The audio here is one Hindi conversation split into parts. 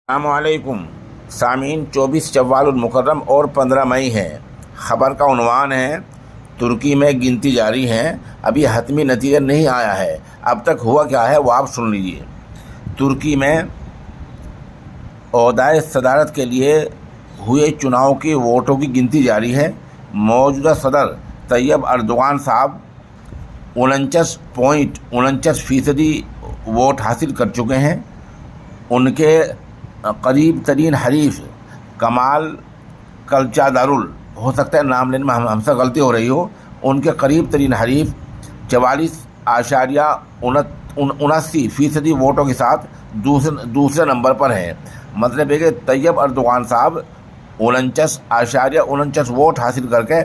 अस्सलामुअलैकुम सामीन। 24 शव्वाल मुकर्रम और 15 मई है। ख़बर का उन्वान है तुर्की में गिनती जारी है, अभी हतमी नतीजा नहीं आया है। अब तक हुआ क्या है वो आप सुन लीजिए। तुर्की में ओहदाए सदारत के लिए हुए चुनाव के वोटों की गिनती जारी है। मौजूदा सदर तैयब अर्दोगान साहब 49.49% वोट हासिल कर चुके हैं। उनके करीब तरीन हरीफ कमाल कलचादारुल, हो सकता है नाम लेने में हमसे गलती हो रही हो, उनके करीब तरीन हरीफ 44.79% वोटों के साथ दूसरे नंबर पर हैं। मतलब है कि तैयब अर्दोगान साहब 49.49 वोट हासिल करके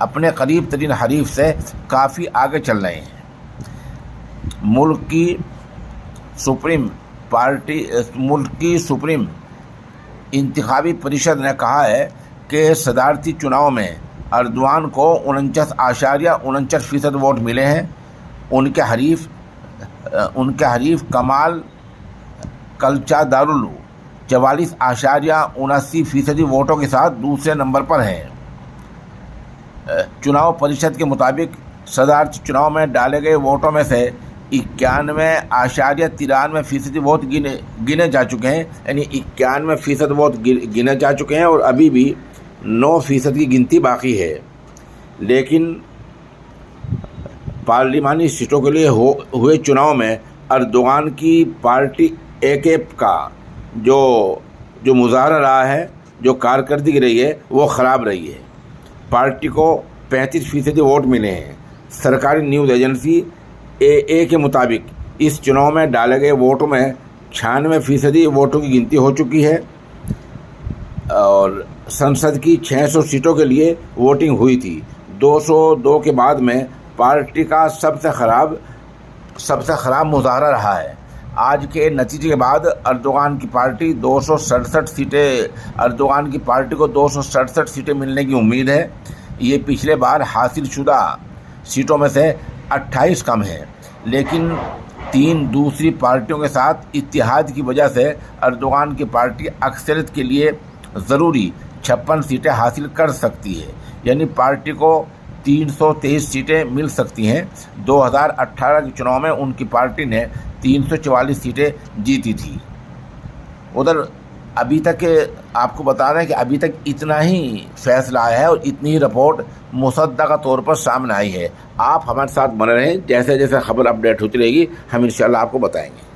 अपने करीब तरीन हरीफ से काफ़ी आगे चल रहे हैं। मुल्क की सुप्रीम इंतखाबी परिषद ने कहा है कि सदारती चुनाव में अर्दोगान को 49.49% वोट मिले हैं। उनके हरीफ कमाल कलचादारुल 44.79% वोटों के साथ दूसरे नंबर पर हैं। चुनाव परिषद के मुताबिक सदारती चुनाव में डाले गए वोटों में से 91.93% वोट गिने जा चुके हैं, यानी 91% वोट गिने जा चुके हैं और अभी भी 9% की गिनती बाकी है। लेकिन पार्लिमानी सीटों के लिए हुए चुनाव में अर्दोगान की पार्टी AKP का जो मुजाहरा रहा है, जो कारकर्दगी रही है, वो ख़राब रही है। पार्टी को 35% वोट मिले हैं। सरकारी न्यूज़ एजेंसी AA के मुताबिक इस चुनाव में डाले गए वोटों में 96% वोटों की गिनती हो चुकी है और संसद की 600 सीटों के लिए वोटिंग हुई थी। 202 के बाद में पार्टी का सबसे ख़राब मुजाहरा रहा है। आज के नतीजे के बाद अर्दोगान की पार्टी को 267 सीटें मिलने की उम्मीद है। ये पिछले बार हासिल शुदा सीटों में से 28 कम है, लेकिन 3 दूसरी पार्टियों के साथ इत्तेहाद की वजह से अर्दोगान की पार्टी अक्सरियत के लिए ज़रूरी 56 सीटें हासिल कर सकती है, यानी पार्टी को 323 सीटें मिल सकती हैं। 2018 के चुनाव में उनकी पार्टी ने 344 सीटें जीती थी। उधर अभी तक आपको बता रहे हैं कि अभी तक इतना ही फैसला आया है और इतनी ही रिपोर्ट मुसद्दक़ा तौर पर सामने आई है। आप हमारे साथ बने रहें, जैसे जैसे खबर अपडेट होती रहेगी हम इंशाल्लाह आपको बताएंगे।